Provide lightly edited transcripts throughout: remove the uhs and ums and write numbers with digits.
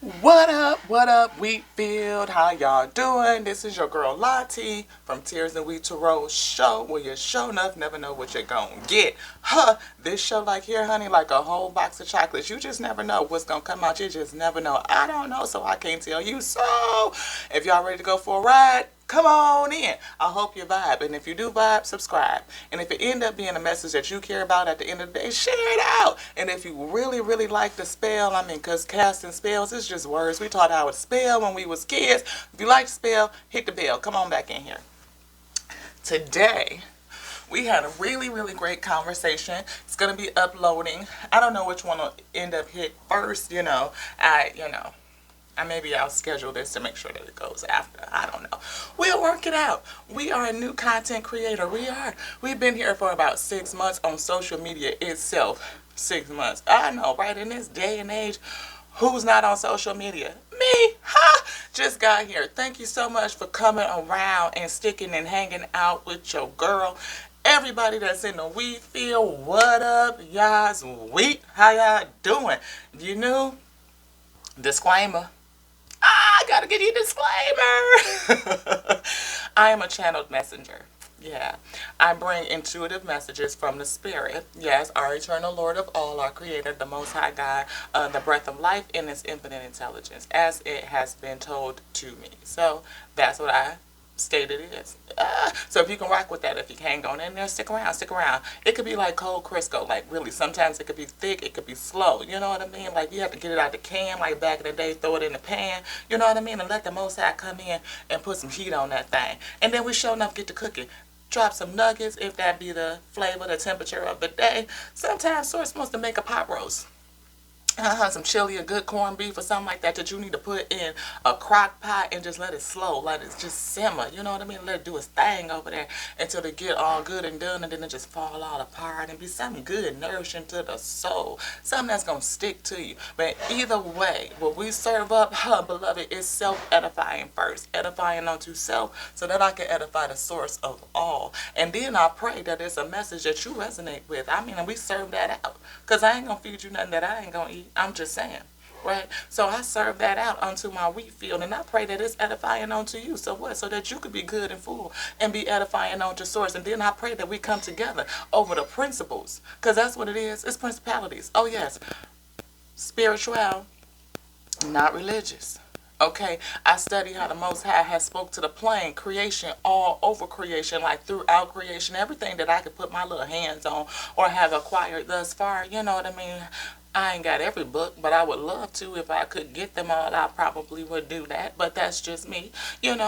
What up, Wheatfield? How y'all doing? This is your girl Lottie from Tears and Wheat to Roll Show, where you show enough never know what you're gonna get. This show like here, honey, like a whole box of chocolates. You just never know what's gonna come out. You just never know. I don't know, so I can't tell you. So, if y'all ready to go for a ride, come on in. I hope you vibe. And if you do vibe, subscribe. And if it end up being a message that you care about at the end of the day, share it out. And if you really, really like the spell, because casting spells is just words. We taught how to spell when we was kids. If you like to spell, hit the bell. Come on back in here. Today, we had a really, really great conversation. It's going to be uploading. I don't know which one will end up hit first, maybe I'll schedule this to make sure that it goes after. I don't know. We'll work it out. We are a new content creator. We are. We've been here for about 6 months on social media itself. 6 months. I know, right? In this day and age, who's not on social media? Me. Just got here. Thank you so much for coming around and sticking and hanging out with your girl. Everybody that's in the wheat field, what up, y'all's wheat? How y'all doing? You new? Disclaimer. I gotta give you a disclaimer. I am a channeled messenger. Yeah. I bring intuitive messages from the spirit. Yes, our eternal Lord of all, our creator, the most high God, the breath of life in its infinite intelligence, as it has been told to me. So that's what I stated it is. So if you can rock with that, if you can, hang on in there, stick around, stick around. It could be like cold Crisco, like really. Sometimes it could be thick, it could be slow. You know what I mean? Like you have to get it out the can, like back in the day, throw it in the pan. You know what I mean? And let the Most High come in and put some heat on that thing. And then we sure enough get to cooking. Drop some nuggets, if that be the flavor, the temperature of the day. Sometimes Source wants to make a pot roast. Some chili or good corned beef or something like that you need to put in a crock pot and just let it slow, let it just simmer, you know what I mean? Let it do its thing over there until it get all good and done, and then it just fall all apart and be something good, nourishing to the soul, something that's going to stick to you. But either way, what we serve up, beloved, is self-edifying first, edifying unto self so that I can edify the source of all. And then I pray that it's a message that you resonate with. And we serve that out, because I ain't going to feed you nothing that I ain't going to eat. I'm just saying, right? So I serve that out unto my wheat field, and I pray that it's edifying unto you. So what? So that you could be good and full and be edifying unto source. And then I pray that we come together over the principles, because that's what it is. It's principalities. Oh yes, spiritual, not religious. Okay, I study how the Most High has spoke to the plane, creation, all over creation, like throughout creation, everything that I could put my little hands on or have acquired thus far. You know what I mean? I ain't got every book, but I would love to. If I could get them all, I probably would do that. But that's just me,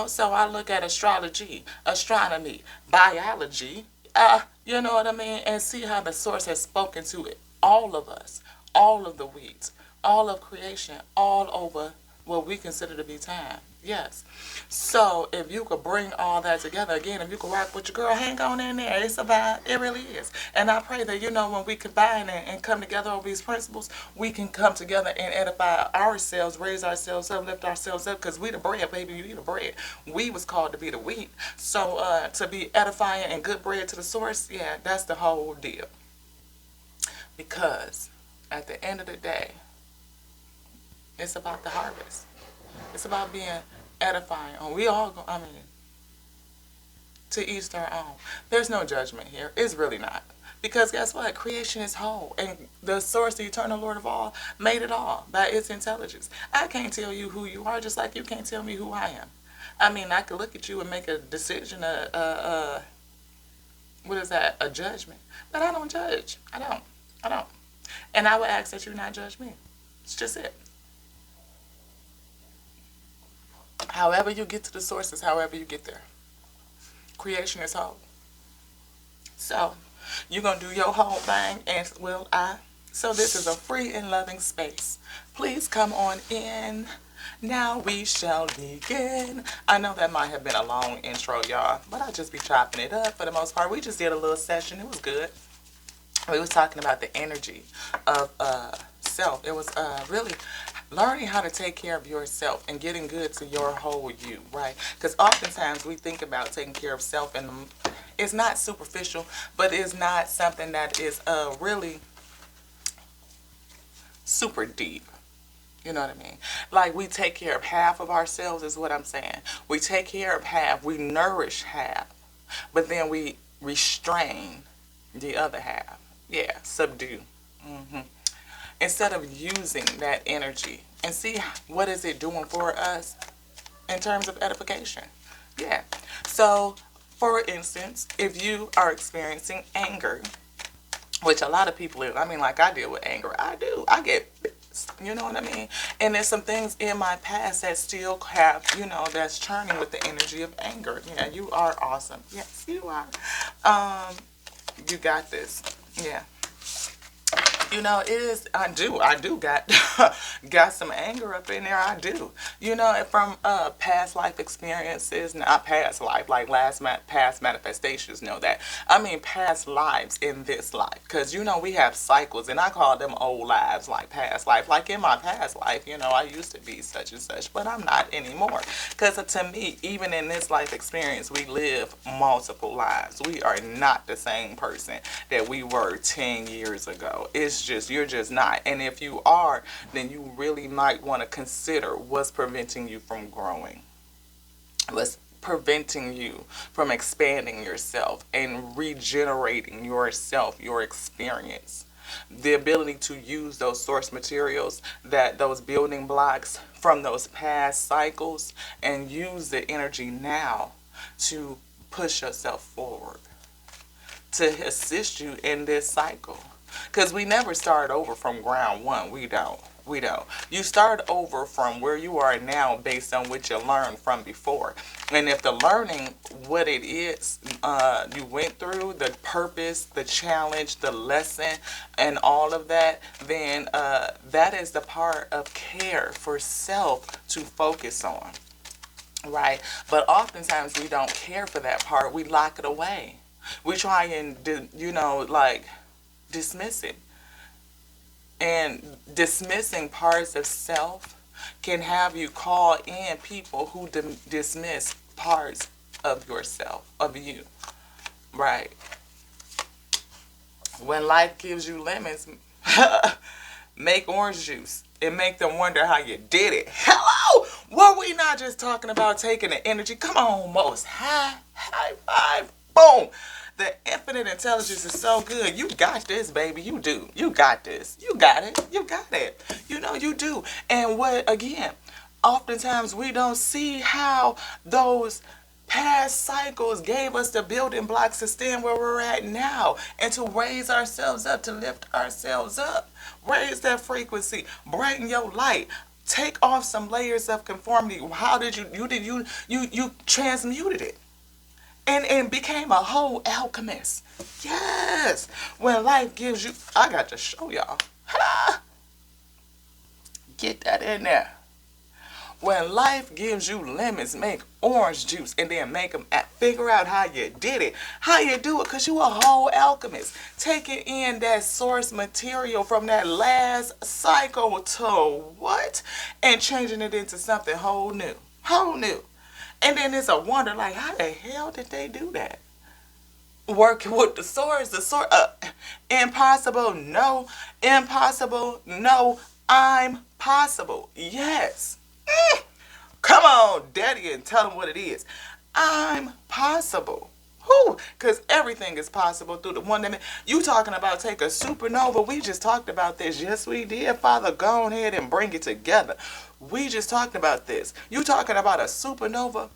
So I look at astrology, astronomy, biology, you know what I mean? And see how the source has spoken to it. All of us, all of the weeds, all of creation, all over what we consider to be time. Yes. So if you could bring all that together, again, if you could rock with your girl, hang on in there. It's a vibe. It really is. And I pray that, when we combine and come together over these principles, we can come together and edify ourselves, raise ourselves up, lift ourselves up, because we the bread, baby. We the bread. We was called to be the wheat. So to be edifying and good bread to the source, yeah, that's the whole deal. Because at the end of the day, it's about the harvest. It's about being edifying. We all go, to each their own. There's no judgment here. It's really not. Because guess what? Creation is whole. And the source, the eternal Lord of all, made it all by its intelligence. I can't tell you who you are, just like you can't tell me who I am. I could look at you and make a decision, what is that? A judgment. But I don't judge. I don't. And I would ask that you not judge me. It's just it. However you get to the source is however you get there. Creation is whole. So, you're going to do your whole thing, and will I? So this is a free and loving space. Please come on in. Now we shall begin. I know that might have been a long intro, y'all, but I just be chopping it up for the most part. We just did a little session. It was good. We was talking about the energy of self. It was really learning how to take care of yourself and getting good to your whole you, right? Because oftentimes we think about taking care of self, and it's not superficial, but it's not something that is really super deep. You know what I mean? Like we take care of half of ourselves is what I'm saying. We take care of half, we nourish half, but then we restrain the other half. Yeah, subdue. hmm Instead of using that energy and see what is it doing for us in terms of edification. Yeah. So, for instance, if you are experiencing anger, which a lot of people, I mean, like I deal with anger. I do. I get, you know what I mean? And there's some things in my past that still have, that's churning with the energy of anger. Yeah, you are awesome. Yes, you are. You got this. Yeah. It is. I do got some anger up in there. I do. From past life experiences, not past life, like past manifestations. Know that. I mean, past lives in this life, because we have cycles, and I call them old lives, like past life. Like in my past life, I used to be such and such, but I'm not anymore. Because to me, even in this life experience, we live multiple lives. We are not the same person that we were 10 years ago. You're just not. And if you are, then you really might want to consider what's preventing you from growing. What's preventing you from expanding yourself and regenerating yourself, your experience. The ability to use those source materials, those building blocks from those past cycles, and use the energy now to push yourself forward, to assist you in this cycle. Because we never start over from ground one. We don't. We don't. You start over from where you are now based on what you learned from before. And if the learning, what it is, you went through, the purpose, the challenge, the lesson, and all of that, then that is the part of care for self to focus on. Right? But oftentimes we don't care for that part. We lock it away. We try and, dismiss it. And dismissing parts of self can have you call in people who dismiss parts of yourself, of you. Right. When life gives you lemons, make orange juice and make them wonder how you did it. Hello! Were we not just talking about taking the energy? Come on, most high five, boom. The infinite intelligence is so good. You got this, baby. You do. You got this. You got it. You got it. You do. And oftentimes we don't see how those past cycles gave us the building blocks to stand where we're at now and to raise ourselves up, to lift ourselves up. Raise that frequency. Brighten your light. Take off some layers of conformity. How did you transmuted it? And became a whole alchemist. Yes. When life gives you, I got to show y'all. Get that in there. When life gives you lemons, make orange juice and then figure out how you did it. How you do it, because you a whole alchemist. Taking in that source material from that last cycle to what? And changing it into something whole new. Whole new. And then it's a wonder, like, how the hell did they do that? Working with the source, impossible, no. Impossible, no. I'm possible, yes. Come on, daddy, and tell them what it is. I'm possible. Because everything is possible through the one that you talking about. Take a supernova. We just talked about this. Yes, we did. Father, go ahead and bring it together. We just talked about this. You talking about a supernova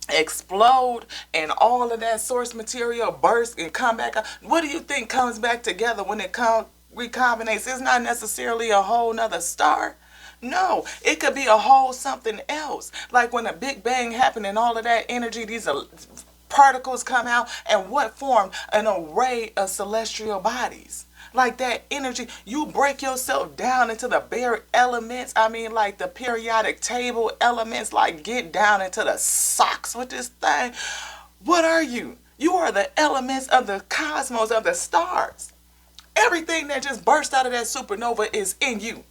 explode and all of that source material burst and come back up. What do you think comes back together when it recombinates? It's not necessarily a whole nother star. No, it could be a whole something else. Like when a Big Bang happened and all of that energy, these particles come out, and what formed an array of celestial bodies. Like that energy, you break yourself down into the bare elements. I mean, like the periodic table elements, like get down into the socks with this thing. What are you? You are the elements of the cosmos, of the stars. Everything that just burst out of that supernova is in you.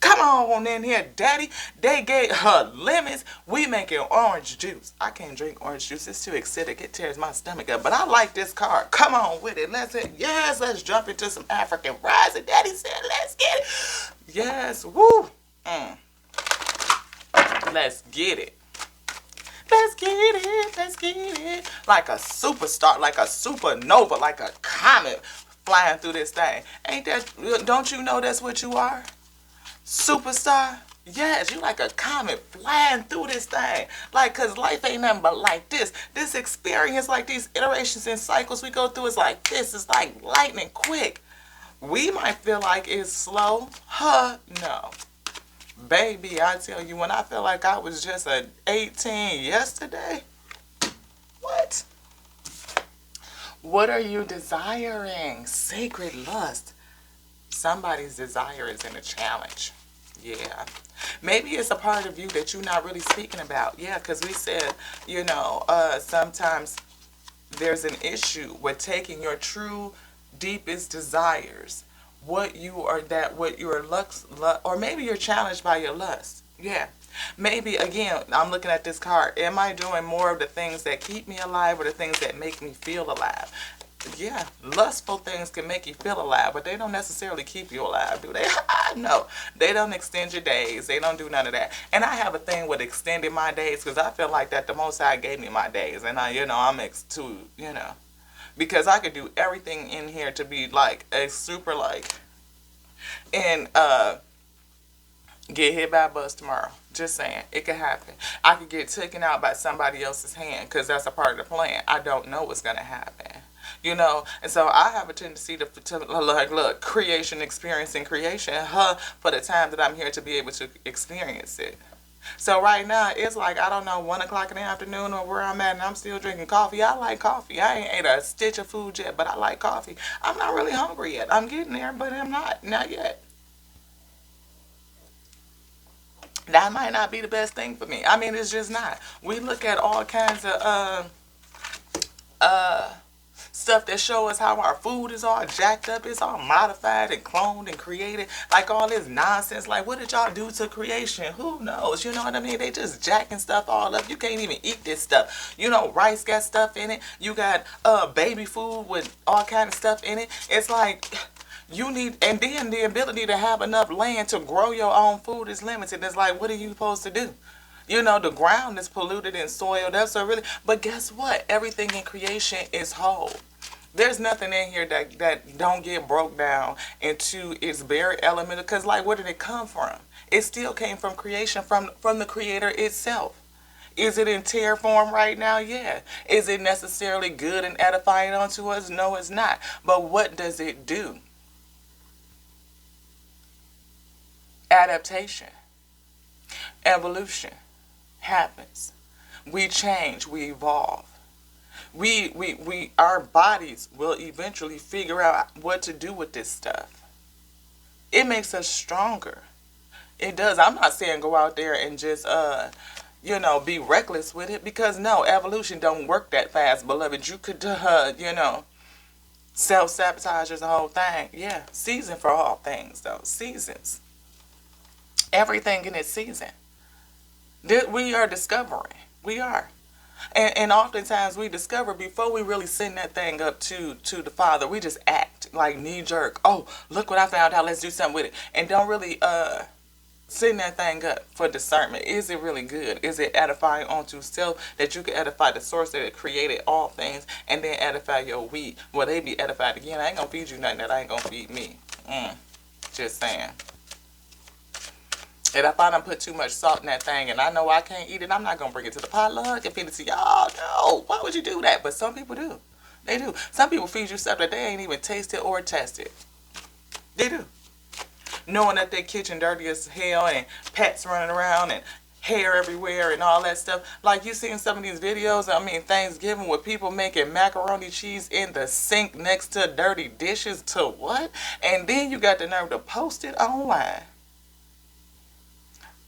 Come on in here, daddy. They gave her lemons. We making orange juice. I can't drink orange juice. It's too acidic. It tears my stomach up. But I like this card. Come on with it. Let's jump into some African rising. Daddy said, let's get it. Yes, woo. Mm. Let's get it. Let's get it. Let's get it. Like a superstar, like a supernova, like a comet flying through this thing. Ain't that, don't you know that's what you are? Superstar? Yes, you like a comet flying through this thing. Like, cause life ain't nothing but like this. This experience, like these iterations and cycles we go through is like this. It's like lightning quick. We might feel like it's slow. Huh? No. Baby, I tell you, when I feel like I was just a 18 yesterday, what? What are you desiring? Sacred lust. Somebody's desire is in a challenge. Yeah. Maybe it's a part of you that you're not really speaking about. Yeah, because we said, sometimes there's an issue with taking your true, deepest desires, what you are, that what your lust, or maybe you're challenged by your lust. Yeah. Maybe, again, I'm looking at this card. Am I doing more of the things that keep me alive or the things that make me feel alive? Yeah, lustful things can make you feel alive, but they don't necessarily keep you alive, do they? No, they don't extend your days. They don't do none of that. And I have a thing with extending my days because I feel like that the Most High gave me my days, and I'm because I could do everything in here to be like a super and get hit by a bus tomorrow. Just saying, it could happen. I could get taken out by somebody else's hand because that's a part of the plan. I don't know what's gonna happen. And so I have a tendency to look, creation, experiencing creation, for the time that I'm here to be able to experience it. So right now, it's like, I don't know, 1 o'clock in the afternoon or where I'm at, and I'm still drinking coffee. I like coffee. I ain't ate a stitch of food yet, but I like coffee. I'm not really hungry yet. I'm getting there, but I'm not yet. That might not be the best thing for me. I mean, it's just not. We look at all kinds of uh stuff that show us how our food is all jacked up, it's all modified and cloned and created, like all this nonsense. Like, what did y'all do to creation? Who knows? You know what I mean? They just jacking stuff all up. You can't even eat this stuff. Rice got stuff in it. You got baby food with all kind of stuff in it. It's like you need, and then the ability to have enough land to grow your own food is limited. It's like, what are you supposed to do? The ground is polluted and soiled up. So really, but guess what? Everything in creation is whole. There's nothing in here that don't get broke down into its bare element. Because, like, where did it come from? It still came from creation, from the creator itself. Is it in tear form right now? Yeah. Is it necessarily good and edifying unto us? No, it's not. But what does it do? Adaptation. Evolution happens. We change, we evolve. Our bodies will eventually figure out what to do with this stuff. It makes us stronger. It does. I'm not saying go out there and just be reckless with it, because no, evolution don't work that fast, beloved. You could self-sabotage is the whole thing. Yeah, season for all things though. Seasons. Everything in its season. We are discovering. We are. And oftentimes we discover before we really send that thing up to the Father, we just act like knee jerk. Oh, look what I found out. Let's do something with it. And don't really send that thing up for discernment. Is it really good? Is it edifying unto self, that you can edify the source that created all things, and then edify your wheat? Well, they be edified again. I ain't gonna feed you nothing that I ain't gonna feed me. Just saying. And if I done put too much salt in that thing and I know I can't eat it, I'm not going to bring it to the potluck and feed it to y'all. No. Why would you do that? But some people do. They do. Some people feed you stuff that they ain't even tasted or tested. They do. Knowing that their kitchen dirty as hell and pets running around and hair everywhere and all that stuff. Like, you seen some of these videos, Thanksgiving, with people making macaroni cheese in the sink next to dirty dishes. To what? And then you got the nerve to post it online.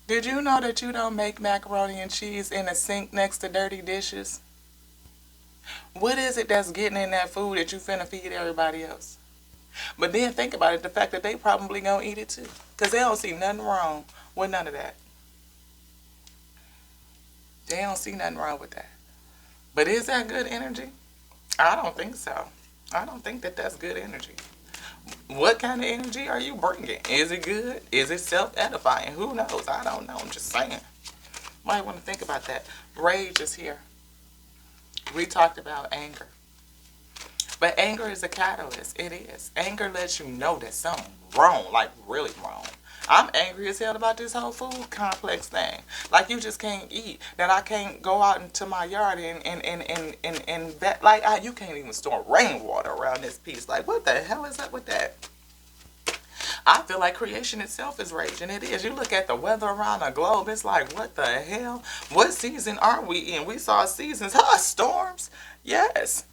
Did you know that you don't make macaroni and cheese in a sink next to dirty dishes? What is it that's getting in that food that you finna feed everybody else? But then think about it, the fact that they probably gonna eat it too. Because they don't see nothing wrong with none of that. They don't see nothing wrong with that. But is that good energy? I don't think so. I don't think that that's good energy. What kind of energy are you bringing? Is it good? Is it self-edifying? Who knows? I don't know. I'm just saying. Might want to think about that. Rage is here. We talked about anger. But anger is a catalyst. It is. Anger lets you know that something's wrong, like really wrong. I'm angry as hell about this whole food complex thing. Like you just can't eat. That I can't go out into my yard and bet like you can't even store rainwater around this piece. Like what the hell is up with that? I feel like creation itself is raging. It is. You look at the weather around the globe, it's like, what the hell? What season are we in? We saw seasons. Storms. Yes.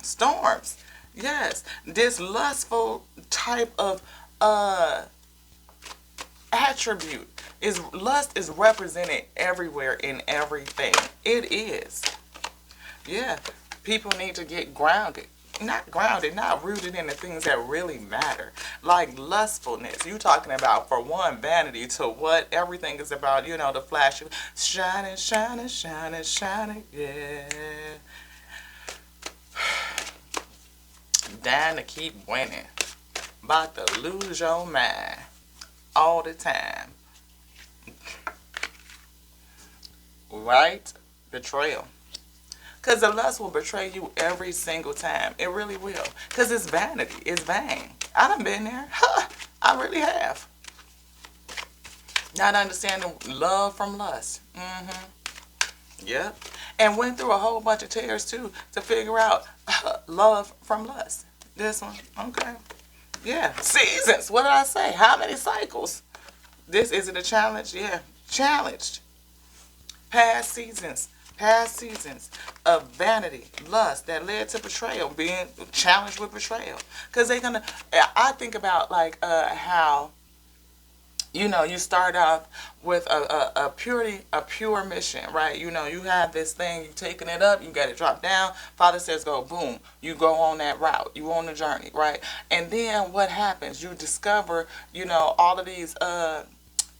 Storms. Yes. This lustful type of attribute is lust is represented everywhere in everything. It is. Yeah. People need to get grounded. Not grounded, not rooted in the things that really matter. Like lustfulness. You talking about, for one, vanity, to what everything is about, the flash of shining, shining, shining, shining, yeah. Dying to keep winning. About to lose your mind all the time. Right? Betrayal. Because the lust will betray you every single time. It really will. Because it's vanity. It's vain. I done been there. I really have. Not understanding love from lust. Yep. And went through a whole bunch of tears too to figure out love from lust. This one. Okay. Yeah. Seasons. What did I say? How many cycles? This isn't a challenge? Yeah. Challenged. Past seasons of vanity, lust that led to betrayal, being challenged with betrayal. Because I think about like how, you start off with a pure mission, right? You have this thing, you taking it up, you got it dropped down. Father says go, boom, you go on that route, you on the journey, right? And then what happens? You discover, all of these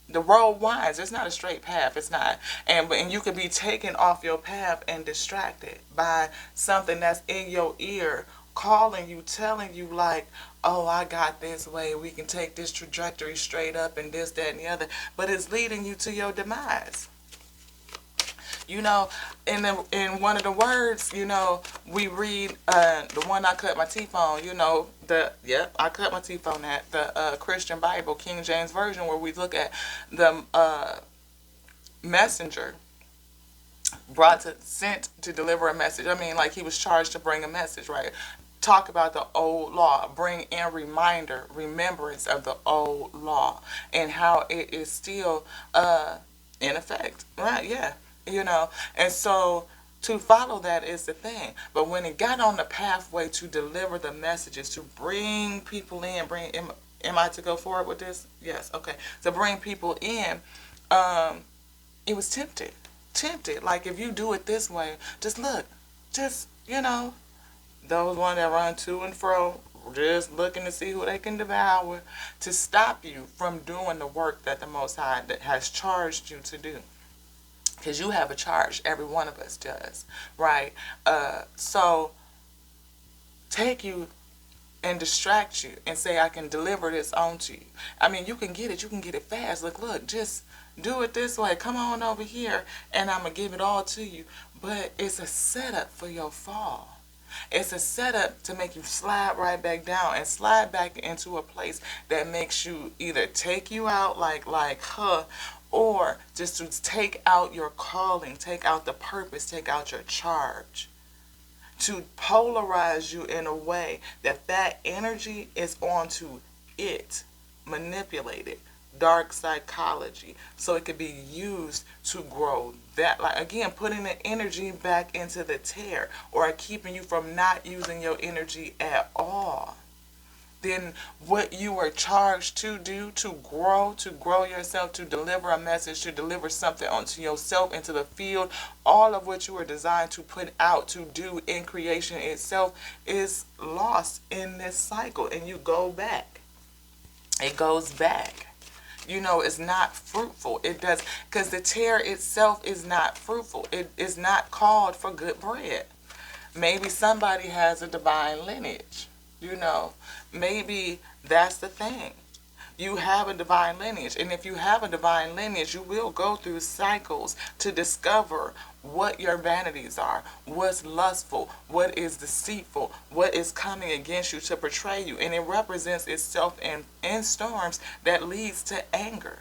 the road winds. It's not a straight path. It's not. And you could be taken off your path and distracted by something that's in your ear, calling you, telling you like, oh, I got this way. We can take this trajectory straight up and this, that, and the other. But it's leading you to your demise. In one of the words, we read the one I cut my teeth on. I cut my teeth on that. The Christian Bible, King James Version, where we look at the messenger sent to deliver a message. I mean, like he was charged to bring a message, right? Talk about the old law, bring in remembrance of the old law, and how it is still in effect, right? Yeah. And so to follow that is the thing. But when it got on the pathway to deliver the messages, to bring people in, am I to go forward with this? Yes, okay. To bring people in, it was tempted. Like if you do it this way, just look, those one that run to and fro, just looking to see who they can devour, to stop you from doing the work that the Most High has charged you to do. Because you have a charge, every one of us does, right? So take you and distract you and say, I can deliver this onto you. I mean, you can get it fast. Look, just do it this way. Come on over here and I'm going to give it all to you. But it's a setup for your fall. It's a setup to make you slide right back down and slide back into a place that makes you either take you out or just to take out your calling, take out the purpose, take out your charge. To polarize you in a way that energy is onto it, manipulated, dark psychology, so it could be used to grow that, like again, putting the energy back into the tear or keeping you from not using your energy at all. Then what you were charged to do, to grow yourself, to deliver a message, to deliver something onto yourself, into the field, all of what you were designed to put out, to do in creation itself, is lost in this cycle. And you go back. It goes back. It's not fruitful. It does, because the tear itself is not fruitful. It is not called for good bread. Maybe somebody has a divine lineage. Maybe That's the thing. You have a divine lineage. And if you have a divine lineage, you will go through cycles to discover what your vanities are, what's lustful, what is deceitful, what is coming against you to betray you. And it represents itself in storms that leads to anger.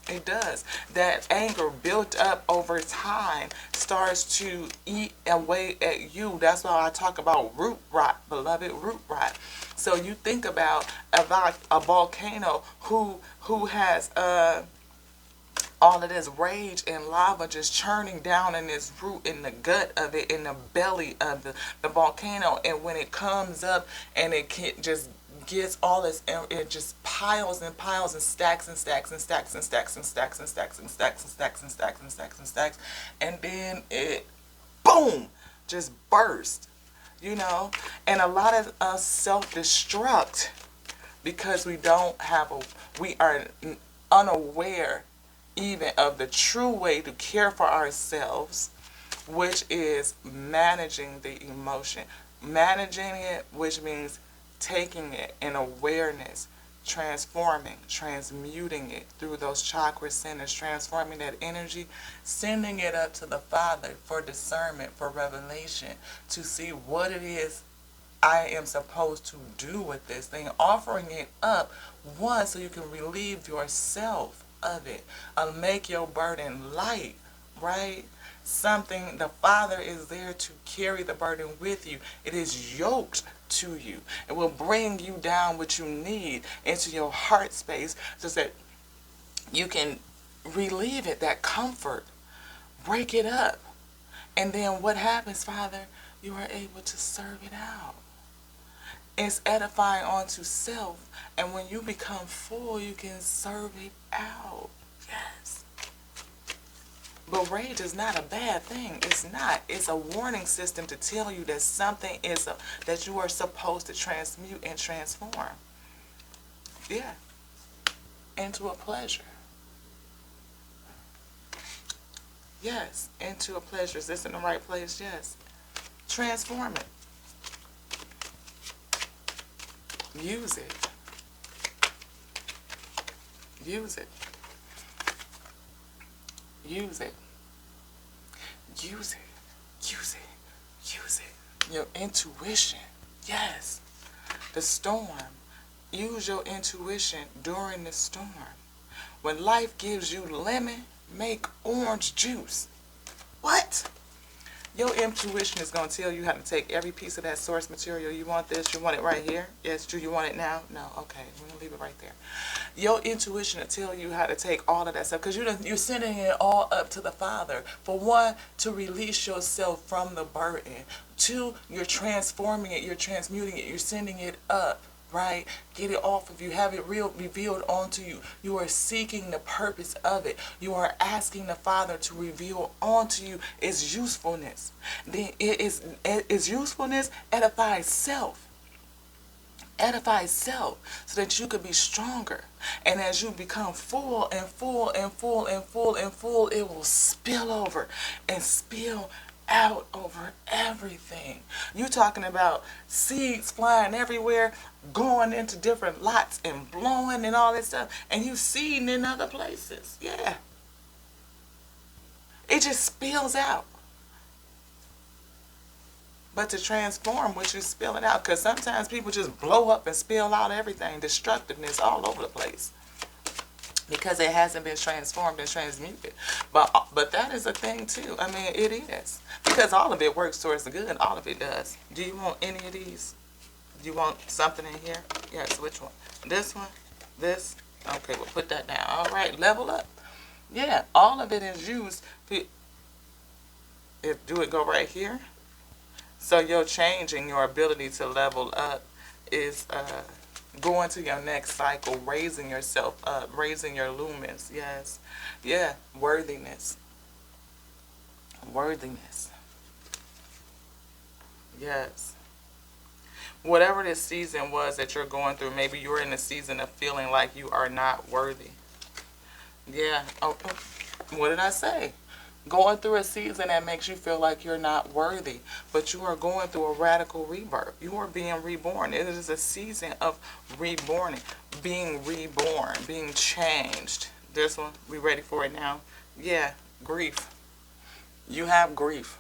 It does. That anger built up over time starts to eat away at you. That's why I talk about root rot, beloved, root rot. So you think about a volcano who has all of this rage and lava just churning down in its root, in the gut of it, in the belly of the volcano. And when it comes up and it just gets all this, it just piles and piles and stacks and stacks and stacks and stacks and stacks and stacks and stacks and stacks and stacks and stacks and stacks, and then it, boom, just bursts. And a lot of us self-destruct because we are unaware even of the true way to care for ourselves, which is managing the emotion. Managing it, which means taking it in awareness, transforming, transmuting it through those chakra centers, transforming that energy, sending it up to the Father for discernment, for revelation, to see what it is I am supposed to do with this thing, offering it up, one, so you can relieve yourself of it, make your burden light, right? Something, the Father is there to carry the burden with you. It is yoked to you. It will bring you down what you need into your heart space so that you can relieve it, that comfort, break it up. And then what happens, Father? You are able to serve it out. It's edifying unto self. And when you become full, you can serve it out. Yes. But rage is not a bad thing. It's not. It's a warning system to tell you that something is that you are supposed to transmute and transform. Yeah. Into a pleasure. Yes. Into a pleasure. Is this in the right place? Yes. Transform it. Use it. Use it. Use it. Use it. Use it. Use it. Your intuition. Yes. The storm. Use your intuition during the storm. When life gives you lemon, make orange juice. What? Your intuition is going to tell you how to take every piece of that source material. You want this? You want it right here? Yes. Do you want it now? No. Okay. We're going to leave it right there. Your intuition will tell you how to take all of that stuff because you're sending it all up to the Father. For one, to release yourself from the burden. Two, you're transforming it. You're transmuting it. You're sending it up. Right? Get it off of you. Have it revealed onto you. You are seeking the purpose of it. You are asking the Father to reveal onto you its usefulness. Then its usefulness edifies self. Edify self so that you could be stronger. And as you become full and full and full and full and full, it will spill over and spill out over everything. You talking about seeds flying everywhere, going into different lots and blowing and all that stuff, and you seeding in other places. Yeah. It just spills out. But to transform what you spill it out, because sometimes people just blow up and spill out everything, destructiveness all over the place, because it hasn't been transformed and transmuted. But that is a thing too. I mean, it is. Because all of it works towards the good. All of it does. Do you want any of these? Do you want something in here? Yes, which one? This one? This? Okay, we'll put that down. All right, level up. Yeah, all of it is used. Do it go right here? So you're changing your ability to level up is going to your next cycle, raising yourself up, raising your lumens. Yes. Yeah. Worthiness. Worthiness. Yes. Whatever this season was that you're going through, maybe you're in a season of feeling like you are not worthy. Yeah. Oh, what did I say? Going through a season that makes you feel like you're not worthy, but you are going through a radical rebirth. You are being reborn. It is a season of being reborn, being changed. This one, we ready for it now? Yeah, grief. You have grief.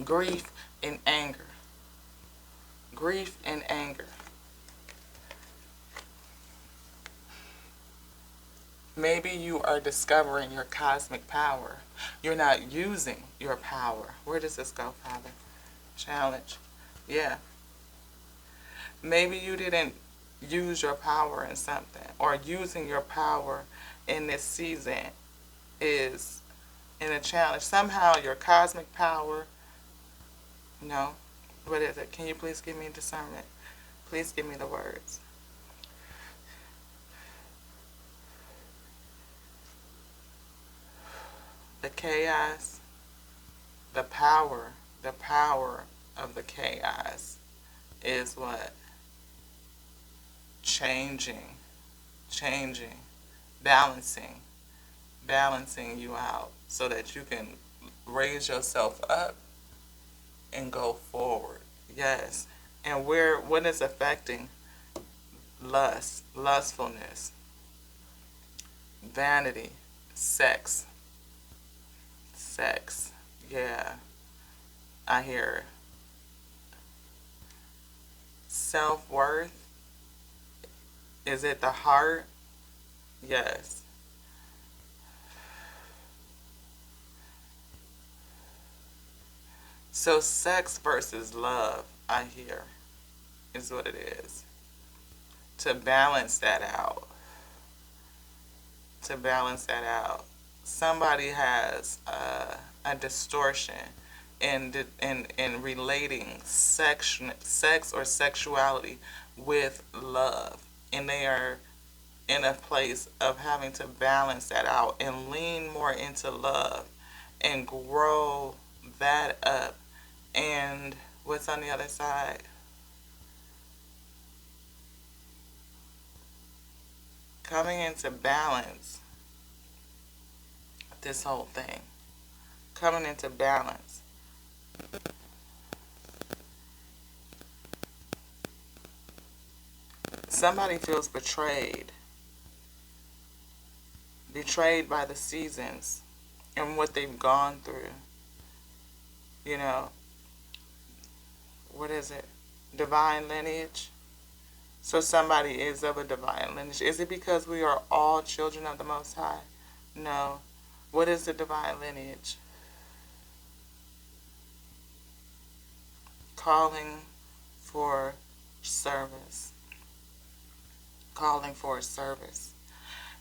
Grief and anger. Grief and anger. Maybe you are discovering your cosmic power. You're not using your power. Where does this go, Father? Challenge. Yeah. Maybe you didn't use your power in something, or using your power in this season is in a challenge. Somehow your cosmic power, no. What is it? Can you please give me discernment? Please give me the words. The chaos, the power of the chaos is what? Changing, balancing you out so that you can raise yourself up and go forward. Yes. And what is affecting lustfulness, vanity, sex. Yeah, I hear self-worth. Is it the heart? Yes. So sex versus love, I hear, is what it is. To balance that out. Somebody has a distortion in relating sex or sexuality with love, and they are in a place of having to balance that out and lean more into love and grow that up. And what's on the other side? Coming into balance, this whole thing. Coming into balance. Somebody feels betrayed. Betrayed by the seasons and what they've gone through. You know, what is it? Divine lineage. So somebody is of a divine lineage. Is it because we are all children of the Most High? No. What is the divine lineage? Calling for service. Calling for a service.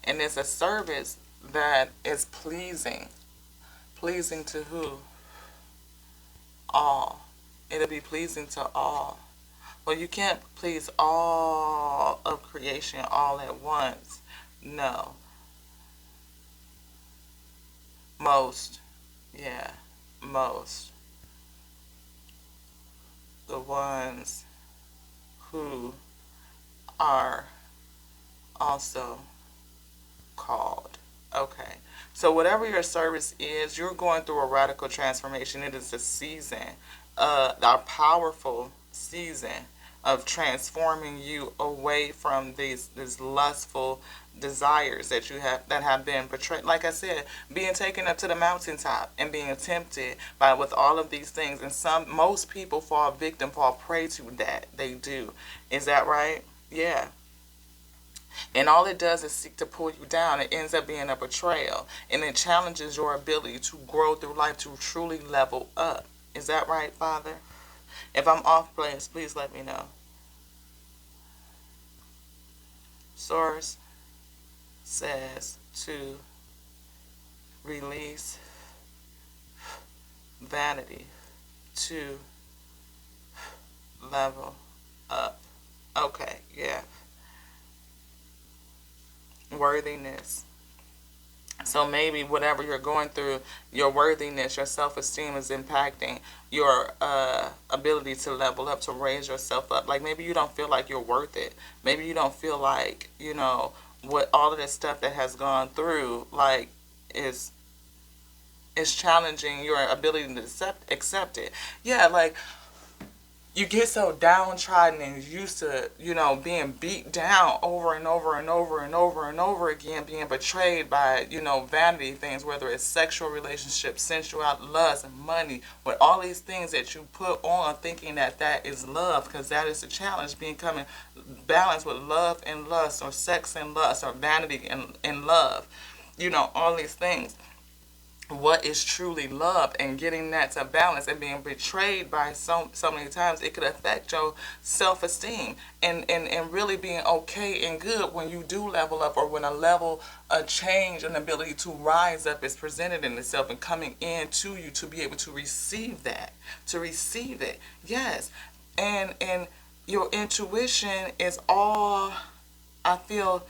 And it's a service that is pleasing. Pleasing to who? All. It'll be pleasing to all. Well, you can't please all of creation all at once. No. Most. Yeah. Most. The ones who are also called. Okay. So whatever your service is, you're going through a radical transformation. It is a season, a powerful season of transforming you away from these lustful desires that you have that have been portrayed. Like I said, being taken up to the mountaintop and being tempted by with all of these things, and most people fall prey to that. They do. Is that right? Yeah. And all it does is seek to pull you down. It ends up being a betrayal. And it challenges your ability to grow through life, to truly level up. Is that right, Father? If I'm off place, please let me know. Source says to release vanity, to level up. Okay, yeah. Worthiness. So maybe whatever you're going through, your worthiness, your self-esteem is impacting your ability to level up, to raise yourself up. Like maybe you don't feel like you're worth it. Maybe you don't feel like, what all of this stuff that has gone through, like, is It's challenging your ability to accept it. Yeah, like you get so downtrodden and used to, being beat down over and over and over and over and over again, being betrayed by, vanity things, whether it's sexual relationships, sensuality, lust, money, with all these things that you put on thinking that that is love, because that is the challenge, becoming balanced with love and lust, or sex and lust, or vanity and love, all these things. What is truly love, and getting that to balance, and being betrayed by so many times, it could affect your self-esteem, and really being okay and good when you do level up, or when a change, an ability to rise up is presented in itself and coming into you, to be able to receive that, to receive it. Yes. And your intuition is all, I feel,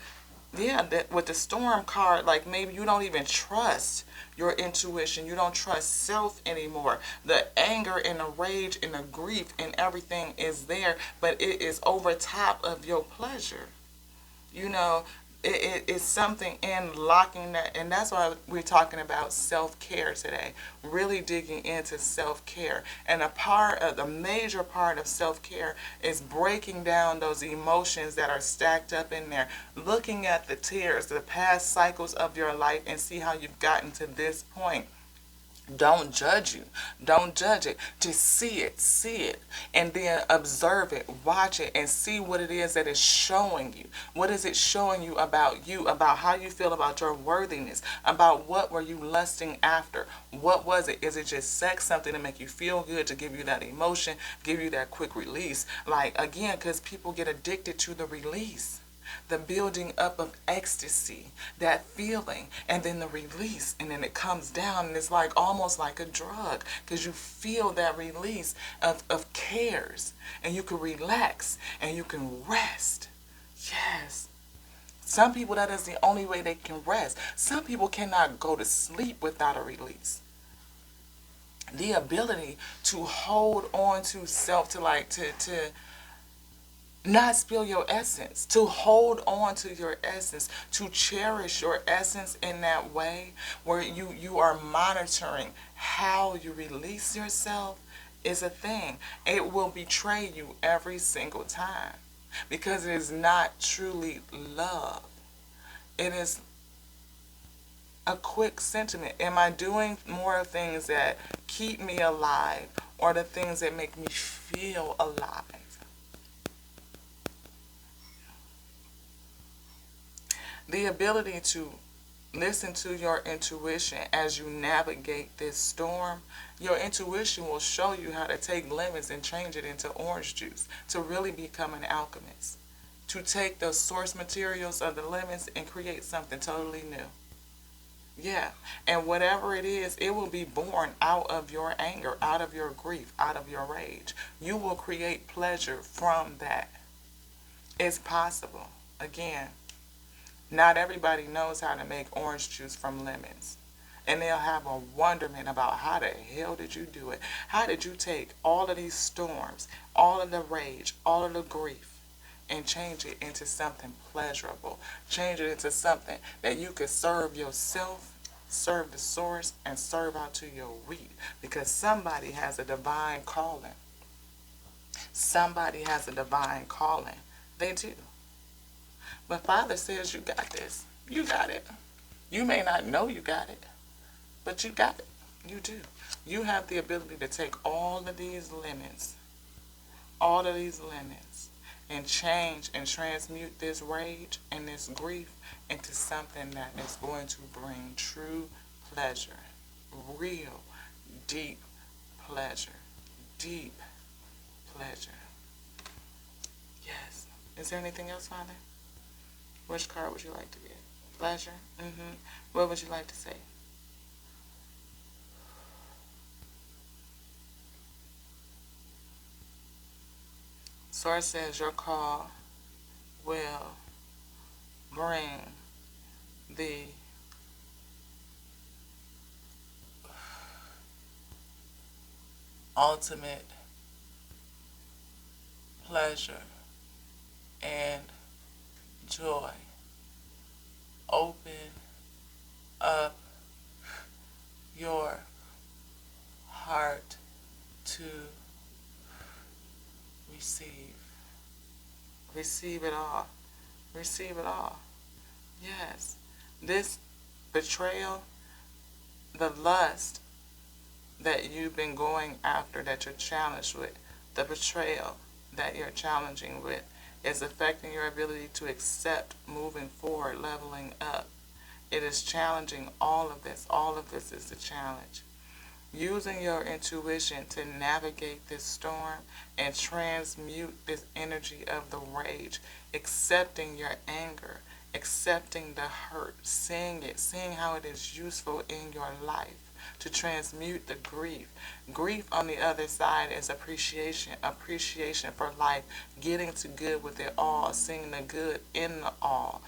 yeah, that with the storm card, like maybe you don't even trust your intuition. You don't trust self anymore. The anger and the rage and the grief and everything is there, but it is over top of your pleasure. You know, it's something in locking that, and that's why we're talking about self-care today, really digging into self-care. And the major part of self-care is breaking down those emotions that are stacked up in there, looking at the tears, the past cycles of your life, and see how you've gotten to this point. Don't judge you. Don't judge it. Just see it, and then observe it, watch it, and see what it is that is showing you. What is it showing you, about how you feel about your worthiness, about what were you lusting after? What was it? Is it just sex, something to make you feel good, to give you that emotion, give you that quick release? Like, again, because people get addicted to the release, the building up of ecstasy, that feeling, and then the release, and then it comes down, and it's like almost like a drug, because you feel that release of cares, and you can relax, and you can rest. Yes. Some people, that is the only way they can rest. Some people cannot go to sleep without a release. The ability to hold on to self, to not spill your essence, to hold on to your essence, to cherish your essence in that way, where you are monitoring how you release yourself, is a thing. It will betray you every single time, because it is not truly love. It is a quick sentiment. Am I doing more things that keep me alive, or the things that make me feel alive? The ability to listen to your intuition as you navigate this storm. Your intuition will show you how to take lemons and change it into orange juice, to really become an alchemist, to take the source materials of the lemons and create something totally new. Yeah, and whatever it is, it will be born out of your anger, out of your grief, out of your rage. You will create pleasure from that. It's possible. Again, not everybody knows how to make orange juice from lemons. And they'll have a wonderment about, how the hell did you do it? How did you take all of these storms, all of the rage, all of the grief, and change it into something pleasurable? Change it into something that you could serve yourself, serve the source, and serve out to your wheat. Because somebody has a divine calling. Somebody has a divine calling. They do. But Father says you got this. You got it. You may not know you got it, but you got it. You do. You have the ability to take all of these lemons, and change and transmute this rage and this grief into something that is going to bring true pleasure. Real, deep pleasure. Deep pleasure. Yes. Is there anything else, Father? Which card would you like to get? Pleasure? What would you like to say? Source says your call will bring the ultimate pleasure and joy. Open up your heart to receive. Receive it all. Receive it all. Yes. This betrayal, the lust that you've been going after, that you're challenged with, the betrayal that you're challenging with, is affecting your ability to accept moving forward, leveling up. It is challenging all of this. All of this is the challenge. Using your intuition to navigate this storm and transmute this energy of the rage, accepting your anger, accepting the hurt, seeing it, seeing how it is useful in your life to transmute the grief. Grief on the other side is appreciation, appreciation for life, getting to good with it all, seeing the good in the all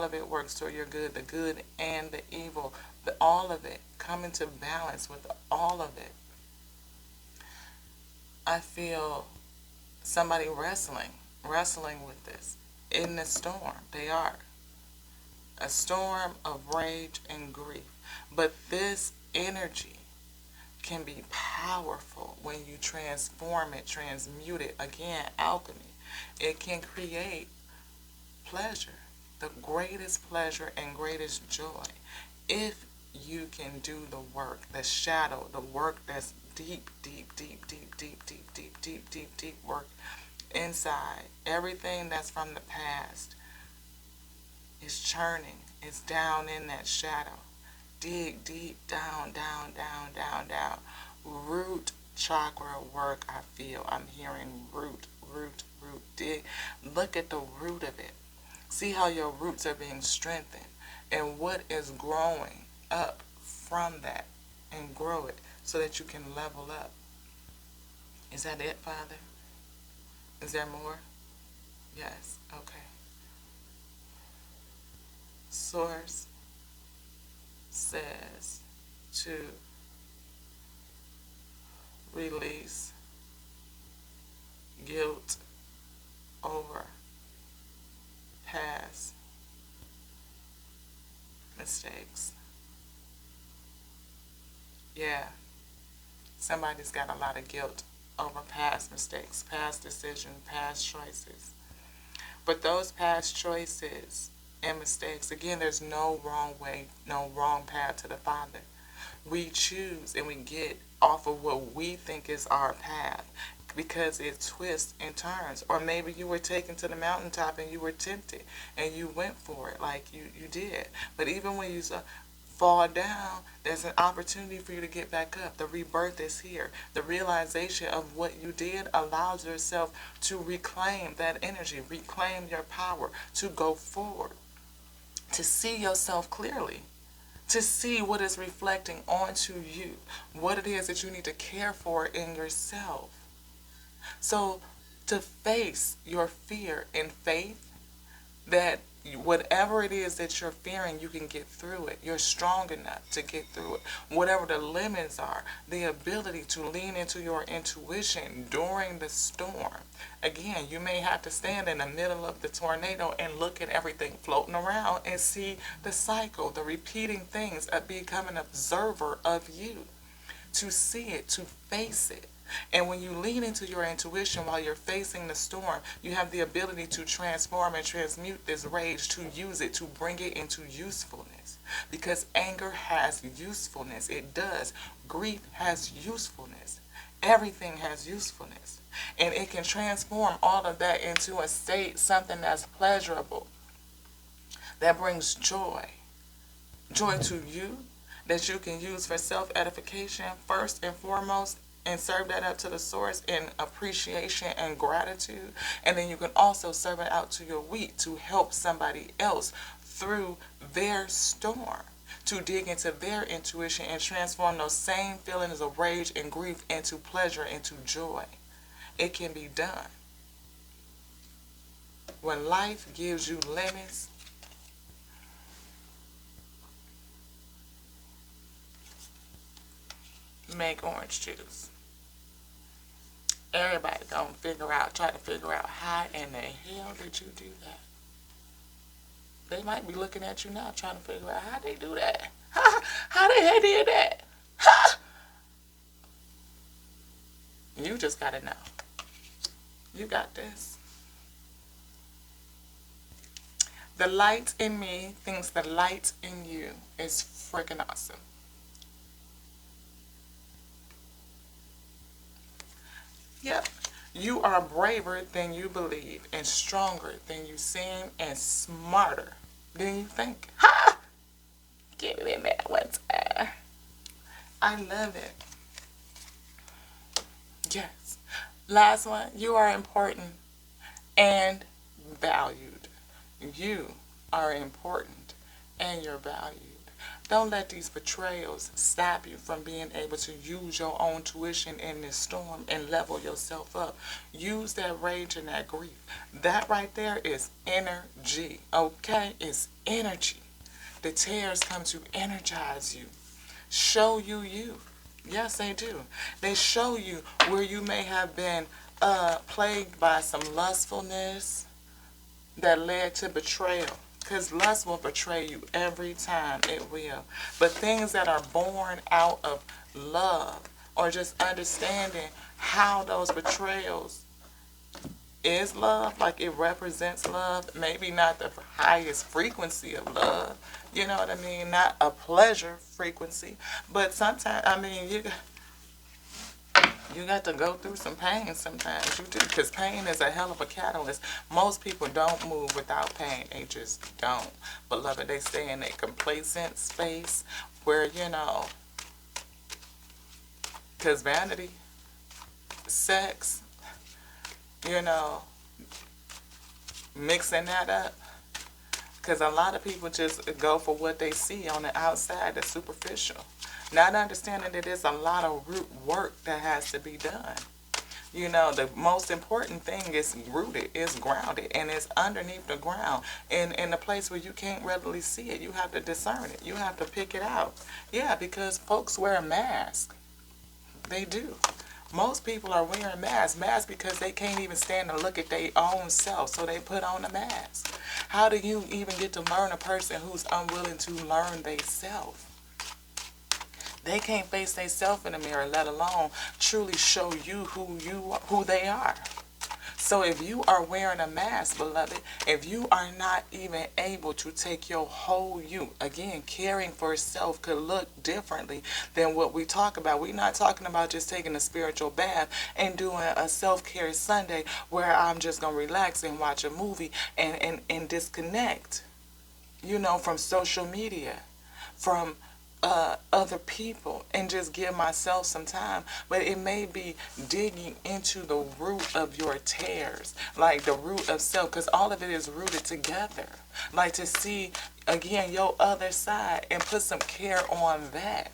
of it works toward your good, the good and the evil, all of it, come into balance with all of it. I feel somebody wrestling with this in the storm. They are. A storm of rage and grief. But this energy can be powerful when you transform it, transmute it. Again, alchemy. It can create pleasure, the greatest pleasure and greatest joy, if you can do the work, the shadow, the work that's deep work inside. Everything that's from the past is churning, is down in that shadow. Dig deep down. Root chakra work, I feel. I'm hearing root. Dig. Look at the root of it. See how your roots are being strengthened and what is growing up from that, and grow it so that you can level up. Is that it, Father? Is there more? Yes. Okay. Source says to release guilt over past mistakes. Yeah, somebody's got a lot of guilt over past mistakes, past decisions, past choices. But those past choices and mistakes, again, there's no wrong way, no wrong path to the Father. We choose and we get off of what we think is our path because it twists and turns. Or maybe you were taken to the mountaintop and you were tempted and you went for it like you did. But even when you fall down, there's an opportunity for you to get back up. The rebirth is here. The realization of what you did allows yourself to reclaim that energy, reclaim your power, to go forward, to see yourself clearly, to see what is reflecting onto you, what it is that you need to care for in yourself. So to face your fear in faith, that whatever it is that you're fearing, you can get through it. You're strong enough to get through it. Whatever the limits are, the ability to lean into your intuition during the storm. Again, you may have to stand in the middle of the tornado and look at everything floating around and see the cycle, the repeating things, of become an observer of you. To see it, to face it. And when you lean into your intuition while you're facing the storm, you have the ability to transform and transmute this rage, to use it, to bring it into usefulness. Because anger has usefulness. It does. Grief has usefulness. Everything has usefulness. And it can transform all of that into a state, something that's pleasurable, that brings joy. Joy to you, that you can use for self-edification first and foremost, and serve that up to the source in appreciation and gratitude. And then you can also serve it out to your weak to help somebody else through their storm, to dig into their intuition and transform those same feelings of rage and grief into pleasure, into joy. It can be done. When life gives you lemons, make orange juice. Everybody gonna try to figure out how in the hell did you do that? They might be looking at you now trying to figure out how they do that. How the hell did that? You just gotta know. You got this. The light in me thinks the light in you is freaking awesome. Yep. You are braver than you believe, and stronger than you seem, and smarter than you think. Ha! Give me that one time. I love it. Yes. Last one. You are important and valued. You are important and you're valued. Don't let these betrayals stop you from being able to use your own tuition in this storm and level yourself up. Use that rage and that grief. That right there is energy, okay? It's energy. The tears come to energize you, show you you. Yes, they do. They show you where you may have been plagued by some lustfulness that led to betrayal. Because lust will betray you every time, it will. But things that are born out of love or just understanding how those betrayals is love, like it represents love, maybe not the highest frequency of love, you know what I mean? Not a pleasure frequency, but sometimes, I mean, you got to go through some pain sometimes. You do, because pain is a hell of a catalyst. Most people don't move without pain. They just don't. Beloved, they stay in a complacent space where, because vanity, sex, you know, mixing that up. Because a lot of people just go for what they see on the outside, that's superficial. Not understanding that there's a lot of root work that has to be done. You know, the most important thing is rooted, is grounded, and it's underneath the ground. In the place where you can't readily see it, you have to discern it. You have to pick it out. Yeah, because folks wear a mask. They do. Most people are wearing masks because they can't even stand to look at their own self, so they put on a mask. How do you even get to learn a person who's unwilling to learn themselves? They can't face themselves in the mirror, let alone truly show you who they are. So if you are wearing a mask, beloved, if you are not even able to take your whole you, again, caring for self could look differently than what we talk about. We're not talking about just taking a spiritual bath and doing a self-care Sunday where I'm just going to relax and watch a movie and disconnect, from social media, from other people, and just give myself some time. But it may be digging into the root of your tears, like the root of self, because all of it is rooted together. Like to see, again, your other side and put some care on that.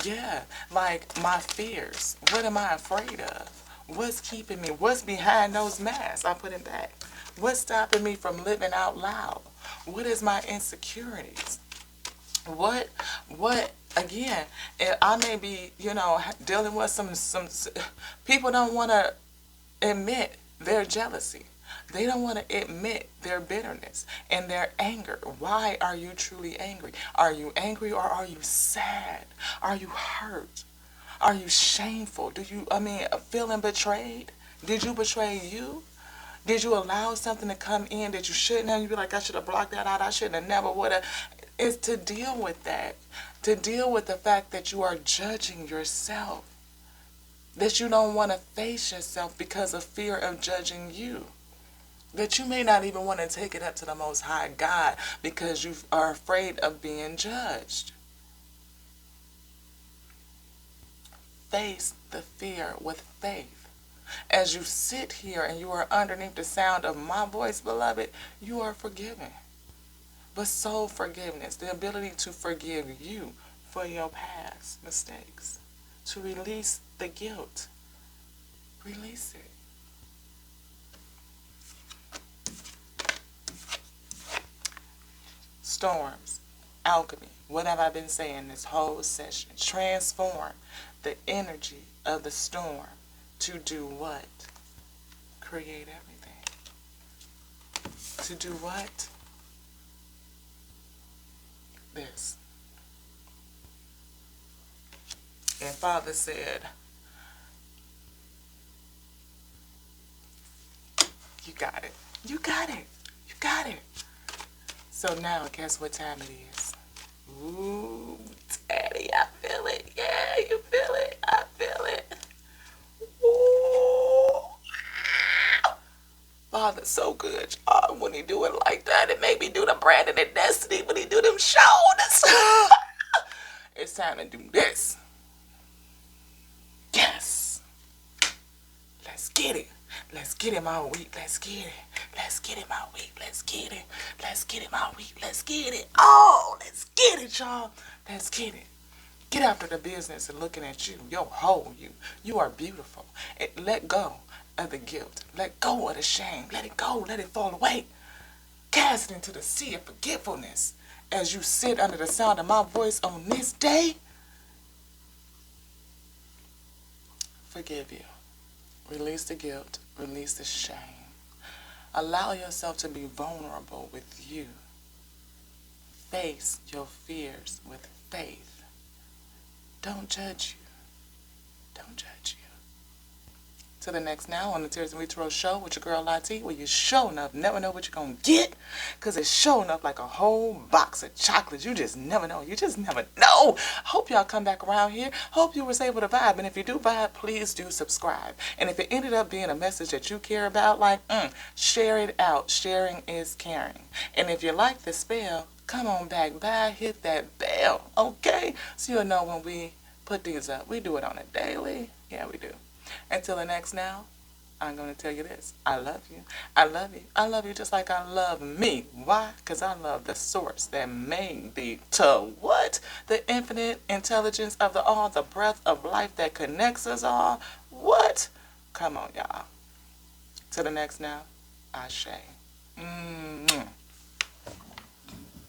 Yeah, like my fears. What am I afraid of? What's keeping me? What's behind those masks? I put it back. What's stopping me from living out loud? What is my insecurities? What, again, I may be, dealing with some people don't want to admit their jealousy. They don't want to admit their bitterness and their anger. Why are you truly angry? Are you angry or are you sad? Are you hurt? Are you shameful? Feeling betrayed? Did you betray you? Did you allow something to come in that you shouldn't have? You be like, I should have blocked that out. I shouldn't have, never would have. It's to deal with that. To deal with the fact that you are judging yourself. That you don't want to face yourself because of fear of judging you. That you may not even want to take it up to the Most High God because you are afraid of being judged. Face the fear with faith. As you sit here and you are underneath the sound of my voice, beloved, you are forgiven. But soul forgiveness, the ability to forgive you for your past mistakes, to release the guilt, release it. Storms, alchemy, what have I been saying this whole session? Transform the energy of the storm to do what? Create everything. To do what? This. And Father said, you got it. You got it. You got it. So now, guess what time it is? Ooh, Daddy, I feel it. Yeah, you feel it. I feel it. Ooh. Father's so good, y'all. When he do it like that, it made me do the Brandon and Destiny when he do them shoulders. It's time to do this. Yes. Let's get it. Let's get him all week. Let's get it. Let's get him all week. Let's get it. Let's get him all week. Let's get it. Oh, let's get it, y'all. Let's get it. Get after the business and looking at you. Your whole you. You are beautiful. Let go of the guilt. Let go of the shame. Let it go. Let it fall away. Cast it into the sea of forgetfulness. As you sit under the sound of my voice on this day, forgive you. Release the guilt. Release the shame. Allow yourself to be vulnerable with you. Face your fears with faith. Don't judge you. Don't judge you. Till the next now on the Tears and Retro Show with your girl Lati, where you show enough, never know what you're going to get, because it's showing up like a whole box of chocolates. You just never know. You just never know. Hope y'all come back around here. Hope you was able to vibe. And if you do vibe, please do subscribe. And if it ended up being a message that you care about, like, share it out. Sharing is caring. And if you like the spell, come on back by, hit that bell, okay? So you'll know when we put these up. We do it on a daily. Yeah, we do. Until the next now, I'm going to tell you this. I love you. I love you. I love you just like I love me. Why? Because I love the source that made thee to what? The infinite intelligence of the all, the breath of life that connects us all. What? Come on, y'all. Till the next now, Ashe.